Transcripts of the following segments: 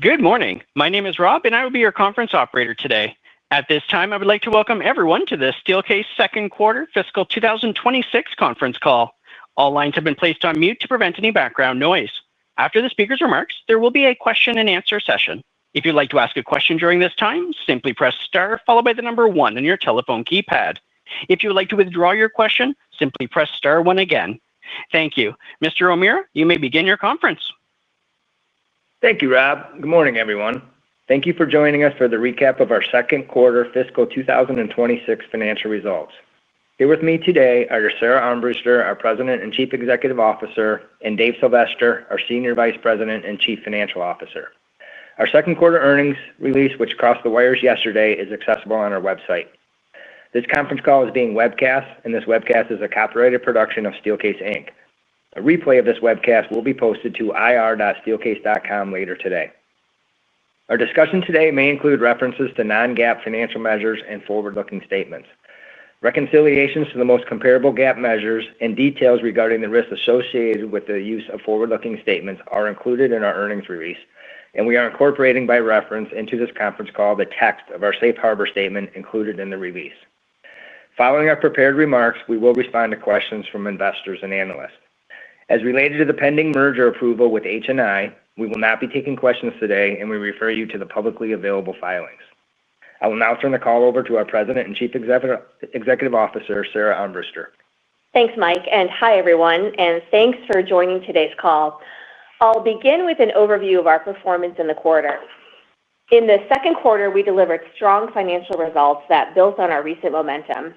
Good morning. My name is Rob, and I will be your conference operator today. At this time, I would like to welcome everyone to the Steelcase second quarter fiscal 2026 conference call. All lines have been placed on mute to prevent any background noise. After the speaker's remarks, there will be a question-and-answer session. If you'd like to ask a question during this time, simply press star followed by the number 1 on your telephone keypad. If you would like to withdraw your question, simply press star 1 again. Thank you. Mr. O'Meara, you may begin your conference. Thank you, Rob. Good morning, everyone. Thank you for joining us for the recap of our second quarter fiscal 2026 financial results. Here with me today are Sara Armbruster, our President and Chief Executive Officer, and Dave Sylvester, our Senior Vice President and Chief Financial Officer. Our second quarter earnings release, which crossed the wires yesterday, is accessible on our website. This conference call is being webcast, and this webcast is a copyrighted production of Steelcase Inc. A replay of this webcast will be posted to ir.steelcase.com later today. Our discussion today may include references to non-GAAP financial measures and forward-looking statements. Reconciliations to the most comparable GAAP measures and details regarding the risks associated with the use of forward-looking statements are included in our earnings release, and we are incorporating by reference into this conference call the text of our safe harbor statement included in the release. Following our prepared remarks, we will respond to questions from investors and analysts. As related to the pending merger approval with H&I, we will not be taking questions today, and we refer you to the publicly available filings. I will now turn the call over to our President and Chief Executive Officer, Sara Armbruster. Thanks, Mike, and hi, everyone, and thanks for joining today's call. I'll begin with an overview of our performance in the quarter. In the second quarter, we delivered strong financial results that built on our recent momentum.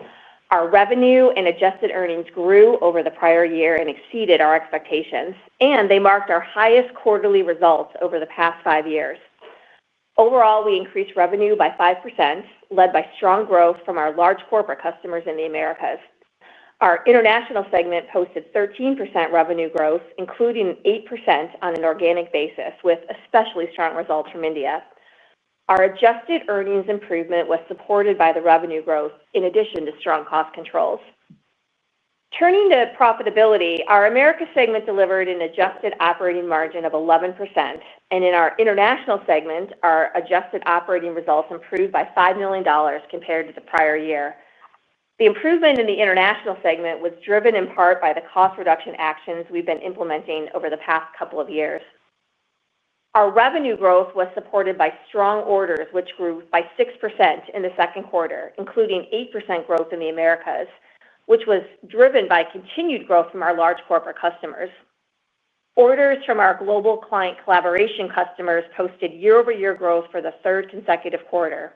Our revenue and adjusted earnings grew over the prior year and exceeded our expectations, and they marked our highest quarterly results over the past 5 years. Overall, we increased revenue by 5%, led by strong growth from our large corporate customers in the Americas. Our international segment posted 13% revenue growth, including 8% on an organic basis, with especially strong results from India. Our adjusted earnings improvement was supported by the revenue growth, in addition to strong cost controls. Turning to profitability, our Americas segment delivered an adjusted operating margin of 11%, and in our international segment, our adjusted operating results improved by $5 million compared to the prior year. The improvement in the international segment was driven in part by the cost reduction actions we've been implementing over the past couple of years. Our revenue growth was supported by strong orders, which grew by 6% in the second quarter, including 8% growth in the Americas, which was driven by continued growth from our large corporate customers. Orders from our global client collaboration customers posted year-over-year growth for the third consecutive quarter.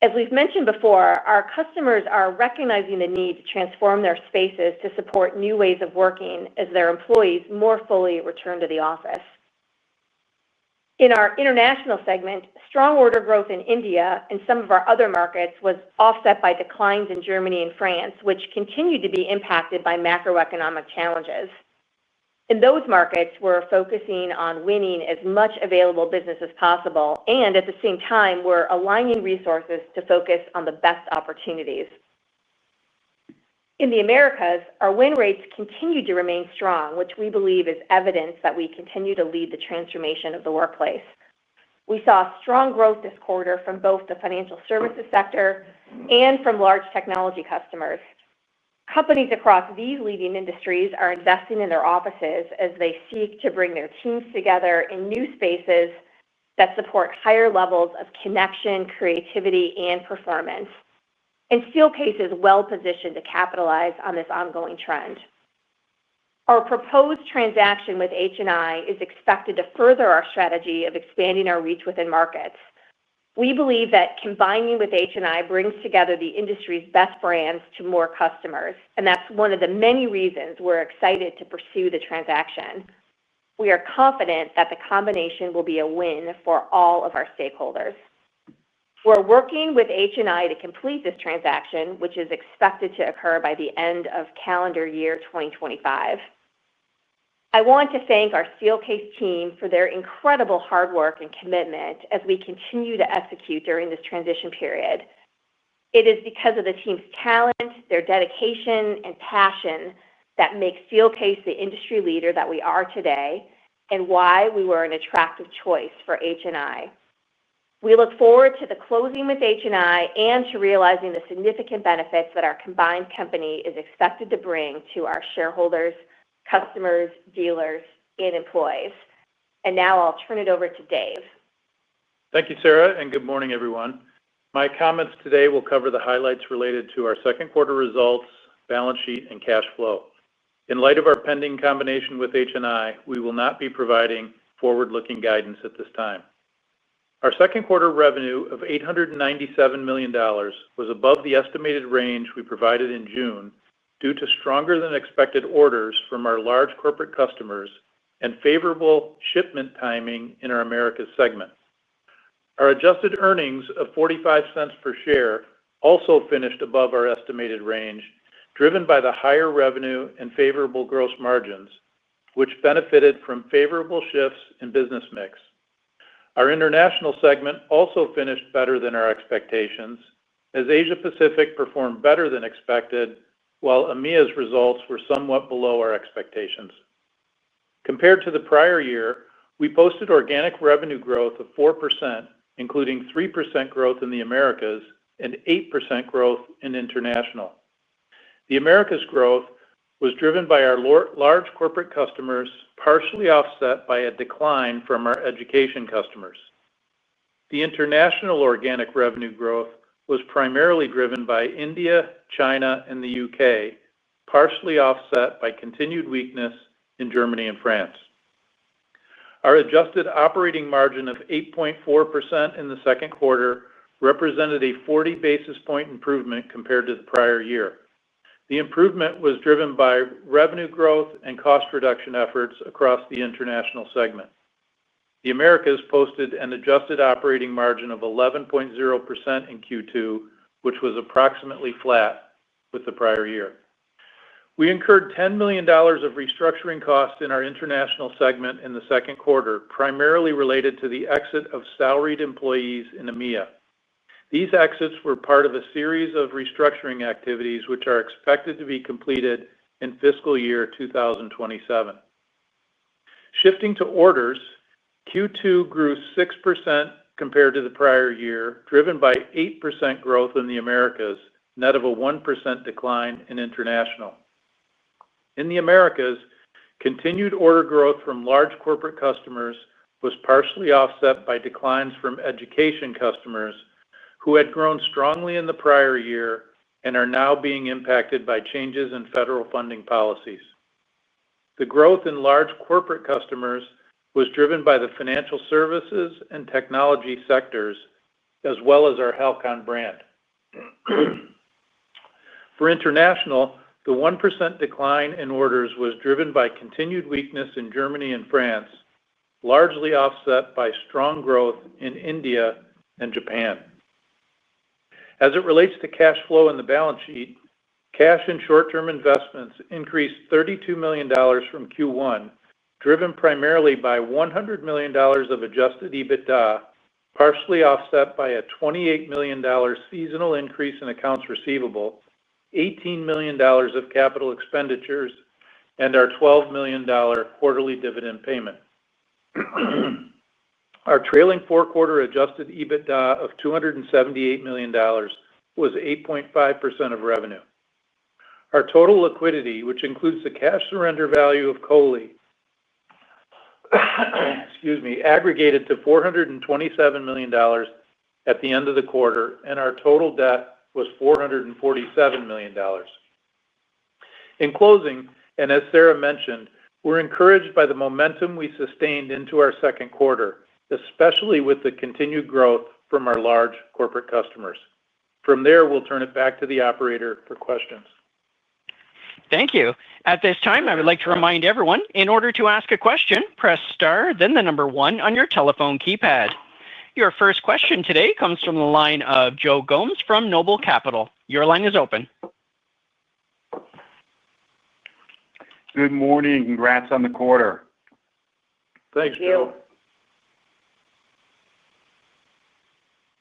As we've mentioned before, our customers are recognizing the need to transform their spaces to support new ways of working as their employees more fully return to the office. In our international segment, strong order growth in India and some of our other markets was offset by declines in Germany and France, which continued to be impacted by macroeconomic challenges. In those markets, we're focusing on winning as much available business as possible, and at the same time, we're aligning resources to focus on the best opportunities. In the Americas, our win rates continue to remain strong, which we believe is evidence that we continue to lead the transformation of the workplace. We saw strong growth this quarter from both the financial services sector and from large technology customers. Companies across these leading industries are investing in their offices as they seek to bring their teams together in new spaces that support higher levels of connection, creativity, and performance. And Steelcase is well-positioned to capitalize on this ongoing trend. Our proposed transaction with H&I is expected to further our strategy of expanding our reach within markets. We believe that combining with H&I brings together the industry's best brands to more customers, and that's one of the many reasons we're excited to pursue the transaction. We are confident that the combination will be a win for all of our stakeholders. We're working with H&I to complete this transaction, which is expected to occur by the end of calendar year 2025. I want to thank our Steelcase team for their incredible hard work and commitment as we continue to execute during this transition period. It is because of the team's talent, their dedication, and passion that makes Steelcase the industry leader that we are today, and why we were an attractive choice for H&I. We look forward to the closing with H&I and to realizing the significant benefits that our combined company is expected to bring to our shareholders, customers, dealers, and employees. And now I'll turn it over to Dave. Thank you, Sarah, and good morning, everyone. My comments today will cover the highlights related to our second quarter results, balance sheet, and cash flow. In light of our pending combination with H&I, we will not be providing forward-looking guidance at this time. Our second quarter revenue of $897 million was above the estimated range we provided in June due to stronger than expected orders from our large corporate customers and favorable shipment timing in our Americas segment. Our adjusted earnings of 45 cents per share also finished above our estimated range, driven by the higher revenue and favorable gross margins, which benefited from favorable shifts in business mix. Our international segment also finished better than our expectations, as Asia Pacific performed better than expected, while EMEA's results were somewhat below our expectations. Compared to the prior year, we posted organic revenue growth of 4%, including 3% growth in the Americas and 8% growth in international. The Americas growth was driven by our large corporate customers, partially offset by a decline from our education customers. The international organic revenue growth was primarily driven by India, China, and the UK, partially offset by continued weakness in Germany and France. Our adjusted operating margin of 8.4% in the second quarter represented a 40 basis point improvement compared to the prior year. The improvement was driven by revenue growth and cost reduction efforts across the international segment. The Americas posted an adjusted operating margin of 11.0% in Q2, which was approximately flat with the prior year. We incurred $10 million of restructuring costs in our international segment in the second quarter, primarily related to the exit of salaried employees in EMEA. These exits were part of a series of restructuring activities which are expected to be completed in fiscal year 2027. Shifting to orders, Q2 grew 6% compared to the prior year, driven by 8% growth in the Americas, net of a 1% decline in international. In the Americas, continued order growth from large corporate customers was partially offset by declines from education customers who had grown strongly in the prior year and are now being impacted by changes in federal funding policies. The growth in large corporate customers was driven by the financial services and technology sectors, as well as our Halcon brand. For international, the 1% decline in orders was driven by continued weakness in Germany and France, largely offset by strong growth in India and Japan. As it relates to cash flow in the balance sheet, cash and short-term investments increased $32 million from Q1, driven primarily by $100 million of adjusted EBITDA, partially offset by a $28 million seasonal increase in accounts receivable, $18 million of capital expenditures, and our $12 million quarterly dividend payment. Our trailing four-quarter adjusted EBITDA of $278 million was 8.5% of revenue. Our total liquidity, which includes the cash surrender value of COLI, aggregated to $427 million at the end of the quarter, and our total debt was $447 million. In closing, and as Sarah mentioned, we're encouraged by the momentum we sustained into our second quarter, especially with the continued growth from our large corporate customers. From there, we'll turn it back to the operator for questions. Thank you. At this time, I would like to remind everyone, in order to ask a question, press star, then the number 1 on your telephone keypad. Your first question today comes from the line of Joe Gomes from Noble Capital. Your line is open. Good morning. Congrats on the quarter. Thanks, Joe.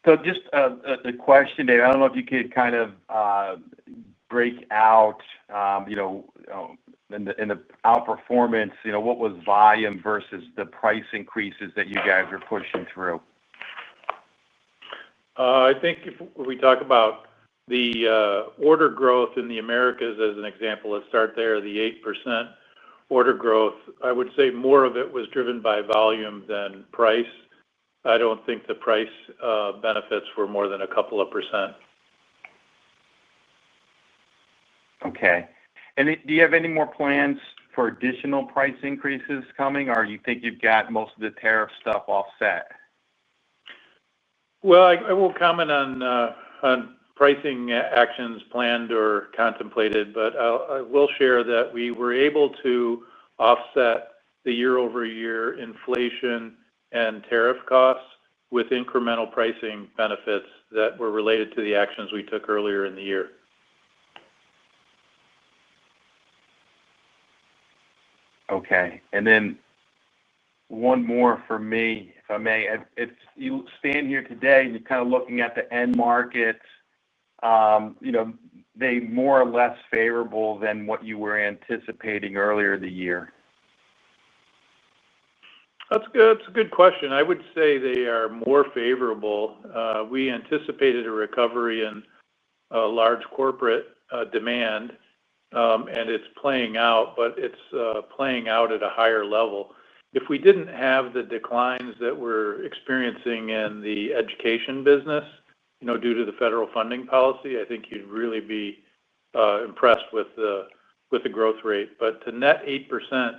So just a question, Dave. I don't know if you could kind of break out, the the outperformance, what was volume versus the price increases that you guys are pushing through? I think if we talk about the order growth in the Americas as an example, let's start there, the 8% order growth, I would say more of it was driven by volume than price. I don't think the price benefits were more than a couple of percent. Okay. And do you have any more plans for additional price increases coming, or you think you've got most of the tariff stuff offset? Well, I won't comment on pricing actions planned or contemplated, but I will share that we were able to offset the year-over-year inflation and tariff costs with incremental pricing benefits that were related to the actions we took earlier in the year. Okay. And then one more for me, if I may. If you stand here today and you're kind of looking at the end markets, they more or less favorable than what you were anticipating earlier in the year? That's good. That's a good question. I would say they are more favorable. We anticipated a recovery in large corporate demand, and it's playing out, but it's playing out at a higher level. If we didn't have the declines that we're experiencing in the education business, due to the federal funding policy, I think you'd really be impressed with the growth rate. But to net 8%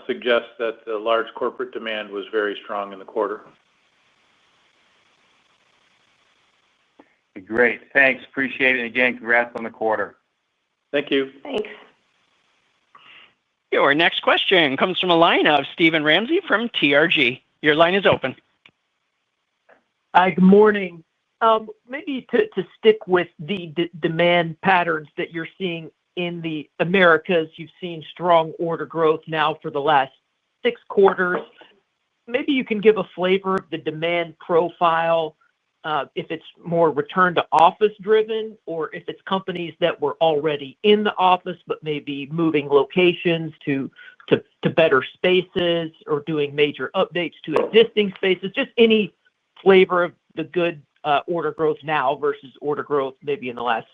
suggests that the large corporate demand was very strong in the quarter. Great. Thanks. Appreciate it. Again, congrats on the quarter. Thank you. Thanks. Your next question comes from a line of Steven Ramsey from TRG. Your line is open. Hi, good morning. Maybe to stick with the demand patterns that you're seeing in the Americas, you've seen strong order growth now for the last 6 quarters. Maybe you can give a flavor of the demand profile, if it's more return to office driven, or if it's companies that were already in the office but maybe moving locations to better spaces or doing major updates to existing spaces. Just any flavor of the good order growth now versus order growth maybe in the last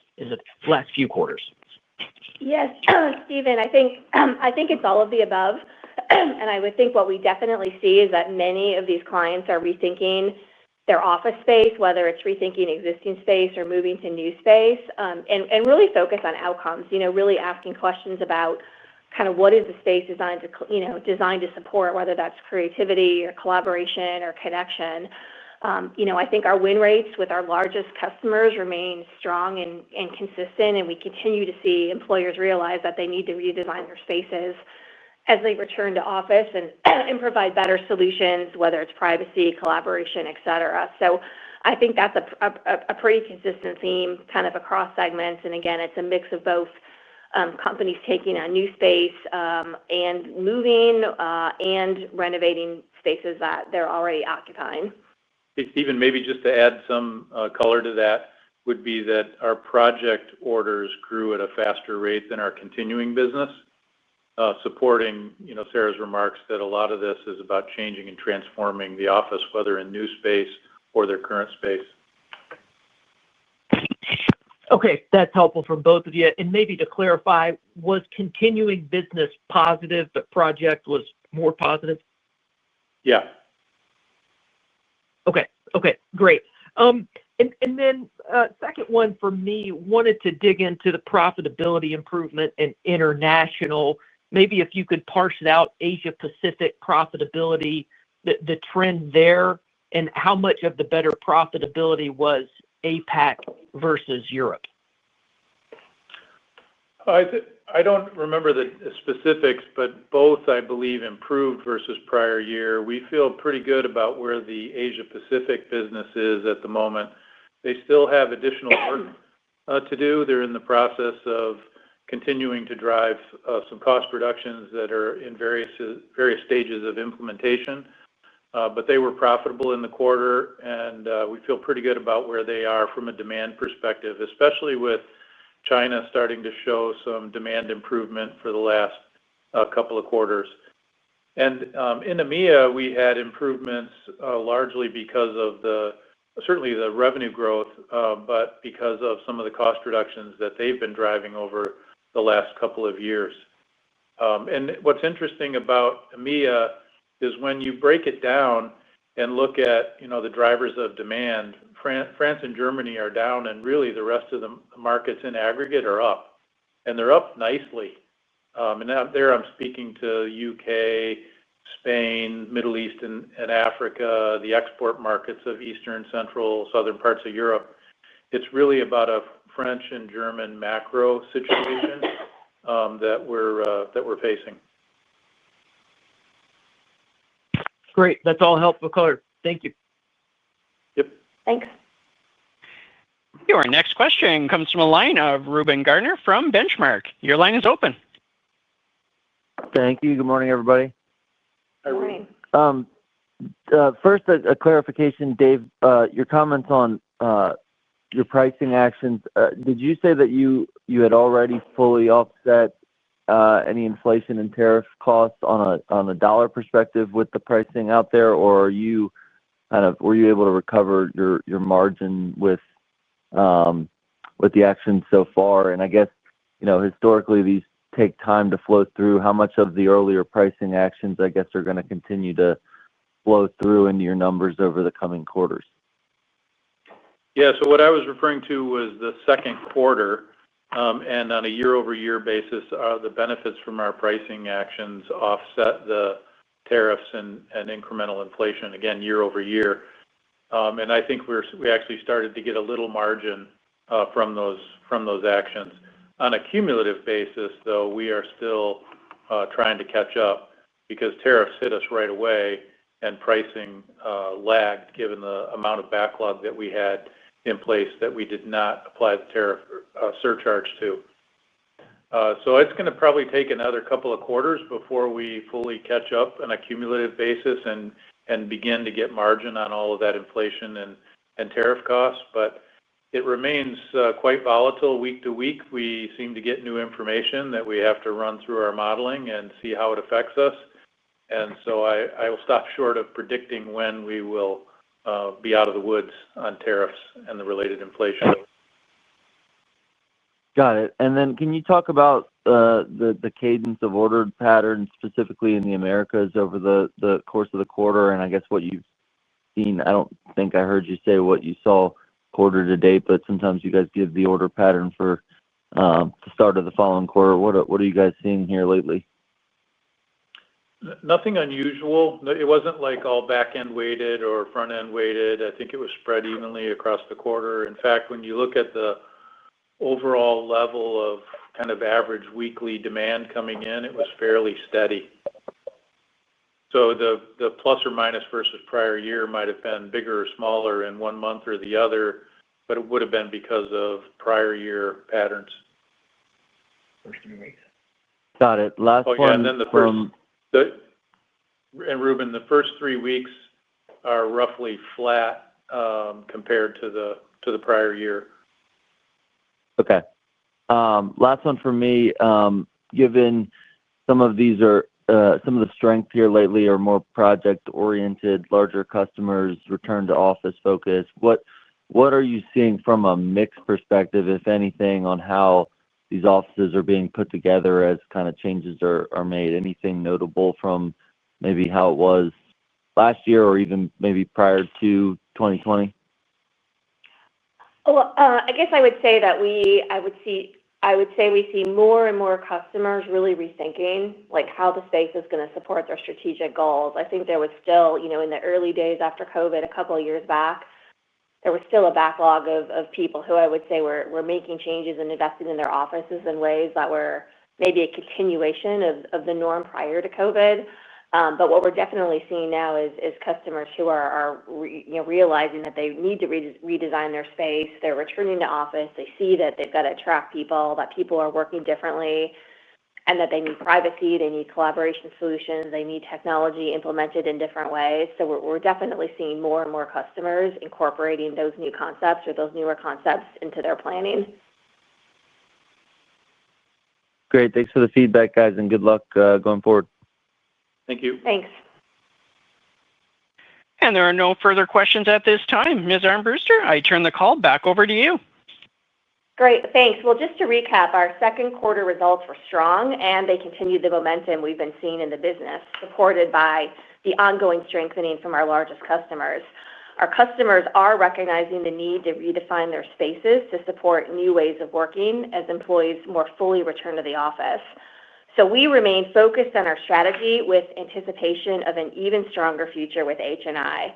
few quarters. Yes, Stephen, I think it's all of the above. And I would think what we definitely see is that many of these clients are rethinking their office space, whether it's rethinking existing space or moving to new space, and really focus on outcomes, really asking questions about kind of what is the space designed to support, whether that's creativity or collaboration or connection. I think our win rates with our largest customers remain strong and consistent, and we continue to see employers realize that they need to redesign their spaces as they return to office and provide better solutions, whether it's privacy, collaboration, et cetera. So I think that's a pretty consistent theme kind of across segments. And again, it's a mix of both companies taking on new space and moving and renovating spaces that they're already occupying. Hey, Stephen, maybe just to add some color to that would be that our project orders grew at a faster rate than our continuing business, supporting, Sarah's remarks that a lot of this is about changing and transforming the office, whether in new space or their current space. Okay, that's helpful for both of you. And maybe to clarify, was continuing business positive, but project was more positive? Yeah. Okay, great. And then second one for me, wanted to dig into the profitability improvement in international. Maybe if you could parse it out, Asia Pacific profitability, the trend there, and how much of the better profitability was APAC versus Europe? I don't remember the specifics, but both, I believe, improved versus prior year. We feel pretty good about where the Asia Pacific business is at the moment. They still have additional work to do. They're in the process of continuing to drive some cost reductions that are in various stages of implementation. But they were profitable in the quarter, and we feel pretty good about where they are from a demand perspective, especially with China starting to show some demand improvement for the last couple of quarters. And in EMEA, we had improvements largely because of certainly the revenue growth, but because of some of the cost reductions that they've been driving over the last couple of years. And what's interesting about EMEA is when you break it down and look at the drivers of demand, France and Germany are down, and really the rest of the markets in aggregate are up, and they're up nicely. And there I'm speaking to UK, Spain, Middle East, and Africa, the export markets of Eastern, Central, Southern parts of Europe. It's really about a French and German macro situation that we're facing. Great. That's all helpful color. Thank you. Yep. Thanks. Your next question comes from a line of Reuben Garner from Benchmark. Your line is open. Thank you. Good morning, everybody. Good morning. First, a clarification, Dave. Your comments on your pricing actions. Did you say that you had already fully offset any inflation and tariff costs on a dollar perspective with the pricing out there, or were you able to recover your margin with the actions so far? And I guess historically these take time to flow through. How much of the earlier pricing actions, I guess, are going to continue to flow through into your numbers over the coming quarters? Yeah, so what I was referring to was the second quarter, and on a year-over-year basis, the benefits from our pricing actions offset the tariffs and incremental inflation, again, year-over-year. And I think we actually started to get a little margin from those actions. On a cumulative basis, though, we are still trying to catch up because tariffs hit us right away and pricing lagged given the amount of backlog that we had in place that we did not apply the tariff surcharge to. So it's going to probably take another couple of quarters before we fully catch up on a cumulative basis and begin to get margin on all of that inflation and tariff costs. But it remains quite volatile week to week. We seem to get new information that we have to run through our modeling and see how it affects us. And so I will stop short of predicting when we will be out of the woods on tariffs and the related inflation. Got it. And then can you talk about the cadence of order patterns specifically in the Americas over the course of the quarter, and I guess what you've seen? I don't think I heard you say what you saw quarter to date, but sometimes you guys give the order pattern for the start of the following quarter. What are you guys seeing here lately? Nothing unusual. It wasn't like all back-end weighted or front-end weighted. I think it was spread evenly across the quarter. In fact, when you look at the overall level of kind of average weekly demand coming in, it was fairly steady. So the plus or minus versus prior year might have been bigger or smaller in one month or the other, but it would have been because of prior year patterns. First 3 weeks. Got it. Last one. And then and Reuben, the first 3 weeks are roughly flat compared to the prior year. Okay. Last one for me. Given some of these are some of the strength here lately are more project-oriented, larger customers, return to office focus. What are you seeing from a mix perspective, if anything, on how these offices are being put together as kind of changes are made? Anything notable from maybe how it was last year or even maybe prior to 2020? Well, I guess I would say that we see more and more customers really rethinking like how the space is going to support their strategic goals. I think there was still, in the early days after COVID, a couple of years back, there was still a backlog of people who I would say were making changes and investing in their offices in ways that were maybe a continuation of the norm prior to COVID. But what we're definitely seeing now is customers who are realizing that they need to redesign their space. They're returning to office. They see that they've got to attract people, that people are working differently, and that they need privacy, they need collaboration solutions, they need technology implemented in different ways. So we're definitely seeing more and more customers incorporating those new concepts or those newer concepts into their planning. Great. Thanks for the feedback, guys, and good luck going forward. Thank you. Thanks. And there are no further questions at this time. Ms. Armbruster, I turn the call back over to you. Great. Thanks. Well, just to recap, our second quarter results were strong, and they continued the momentum we've been seeing in the business, supported by the ongoing strengthening from our largest customers. Our customers are recognizing the need to redefine their spaces to support new ways of working as employees more fully return to the office. So we remain focused on our strategy with anticipation of an even stronger future with H&I.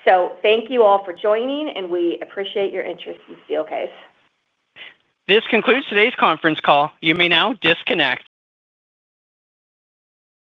So thank you all for joining, and we appreciate your interest in Steelcase. This concludes today's conference call. You may now disconnect.